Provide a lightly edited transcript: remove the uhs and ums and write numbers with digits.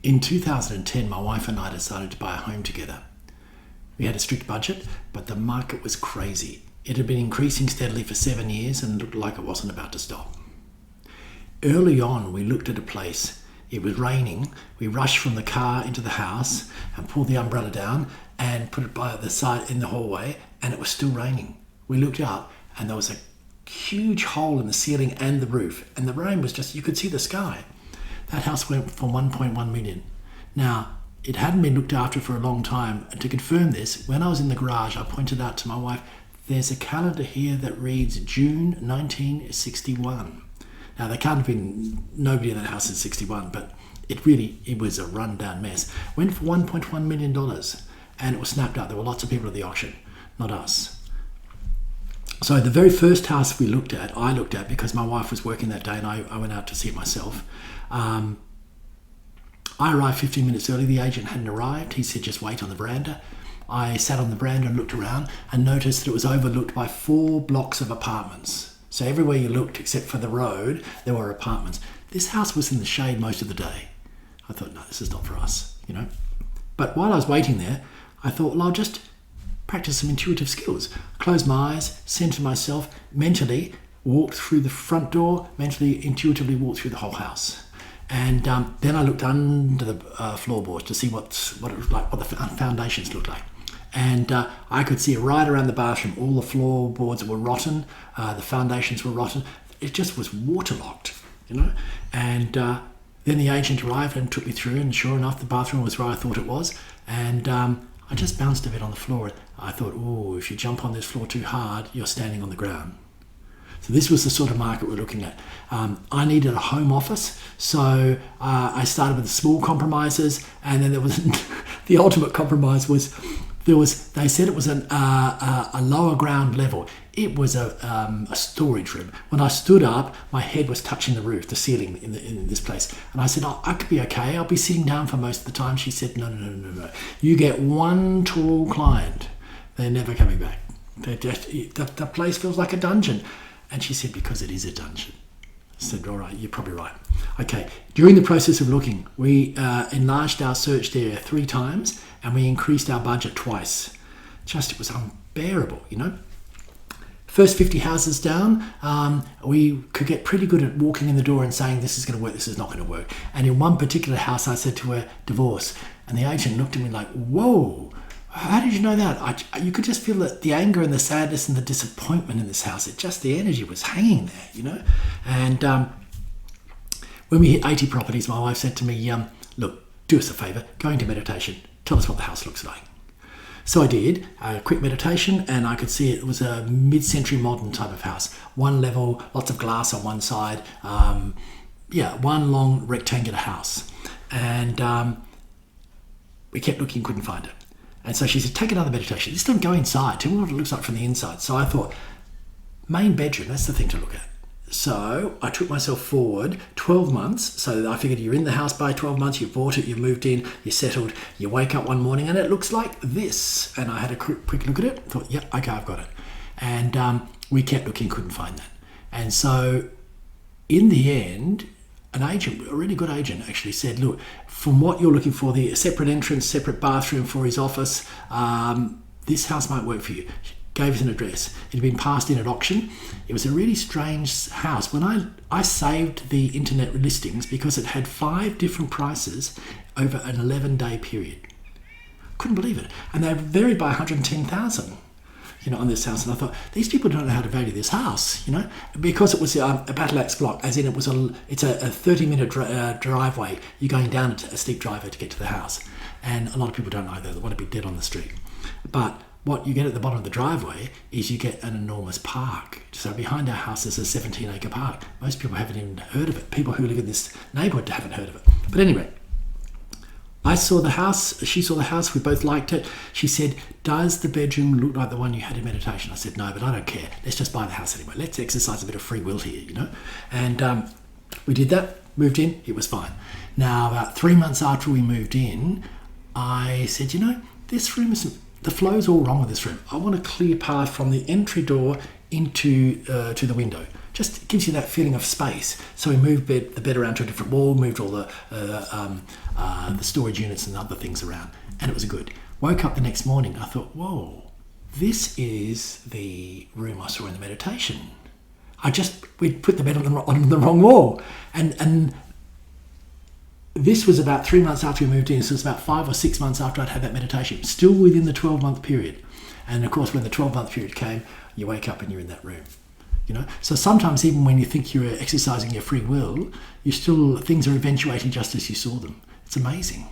In 2010, my wife and I decided to buy a home together. We had a strict budget, but the market was crazy. It had been increasing steadily for 7 years and looked like it wasn't about to stop. Early on, we looked at a place. It was raining. We rushed from the car into the house and pulled the umbrella down and put it by the side in the hallway, and it was still raining. We looked up and there was a huge hole in the ceiling and the roof, and the rain was just, you could see the sky. That house went for 1.1 million. Now, it hadn't been looked after for a long time, and to confirm this, when I was in the garage, I pointed out to my wife, there's a calendar here that reads June 1961. Now, there can't have been nobody in that house in 61, but it was a rundown mess. Went for $1.1 million, and it was snapped up. There were lots of people at the auction, not us. So the very first house I looked at because my wife was working that day and I went out to see it myself. I arrived 15 minutes early. The agent hadn't arrived. He said, just wait on the veranda. I sat on the veranda and looked around and noticed that it was overlooked by 4 blocks of apartments. So everywhere you looked, except for the road, there were apartments. This house was in the shade most of the day. I thought, no, this is not for us, But while I was waiting there, I thought, well, I'll just practice some intuitive skills. Closed my eyes, centered myself, mentally walked through the front door, mentally, intuitively walked through the whole house. And then I looked under the floorboards to see what it was like, what the foundations looked like. And I could see right around the bathroom, all the floorboards were rotten, the foundations were rotten. It just was waterlocked, And then the agent arrived and took me through, and sure enough, the bathroom was where I thought it was. And I just bounced a bit on the floor. I thought, if you jump on this floor too hard, you're standing on the ground. So this was the sort of market we're looking at. I needed a home office, so I started with the small compromises, and then there was the ultimate compromise was they said it was a lower ground level. It was a storage room. When I stood up, my head was touching the roof, the ceiling in this place. And I said, I could be okay. I'll be sitting down for most of the time. She said, no. You get one tall client. They're never coming back. The place feels like a dungeon. And she said, because it is a dungeon. I said, all right, you're probably right. Okay, during the process of looking, we enlarged our search area 3 times and we increased our budget twice. It was unbearable, First 50 houses down, we could get pretty good at walking in the door and saying, this is going to work, this is not going to work. And in one particular house, I said to her, divorce. And the agent looked at me like, whoa, how did you know that? You could just feel the anger and the sadness and the disappointment in this house. The energy was hanging there, And when we hit 80 properties, my wife said to me, look, do us a favour, go into meditation. Tell us what the house looks like. So I did a quick meditation, and I could see it was a mid-century modern type of house. 1 level, lots of glass on one side. One long rectangular house. And we kept looking, couldn't find it. And so she said, take another meditation. This doesn't go inside. Tell me what it looks like from the inside. So I thought, main bedroom, that's the thing to look at. So I took myself forward 12 months. So I figured you're in the house by 12 months, you bought it, you moved in, you settled, you wake up one morning and it looks like this. And I had a quick look at it, thought, yep, okay, I've got it. And we kept looking, couldn't find that. And so in the end, an agent, a really good agent, actually said, look, from what you're looking for, the separate entrance, separate bathroom for his office, this house might work for you. Gave us an address. It had been passed in at auction. It was a really strange house. When I saved the internet listings because it had 5 different prices over an 11-day period. Couldn't believe it. And they varied by 110,000, on this house. And I thought, these people don't know how to value this house, because it was a battle axe block, as in it's a 30-minute driveway. You're going down a steep driveway to get to the house. And a lot of people don't know that. They want to be dead on the street. But what you get at the bottom of the driveway is you get an enormous park. So behind our house is a 17-acre park. Most people haven't even heard of it. People who live in this neighbourhood haven't heard of it. But anyway, I saw the house, she saw the house, we both liked it. She said, does the bedroom look like the one you had in meditation? I said, no, but I don't care. Let's just buy the house anyway. Let's exercise a bit of free will here, And we did that, moved in, it was fine. Now, about 3 months after we moved in, I said, this room isn't, the flow's all wrong with this room. I want a clear path from the entry door into to the window. just gives you that feeling of space. So we moved the bed around to a different wall, moved all the storage units and other things around, and it was good. Woke up the next morning, I thought, whoa, this is the room I saw in the meditation. We'd put the bed on the wrong wall. And this was about 3 months after we moved in, so it was about 5 or 6 months after I'd had that meditation, still within the 12-month period. And of course, when the 12-month period came, you wake up and you're in that room. So sometimes even when you think you're exercising your free will, things are eventuating just as you saw them. It's amazing.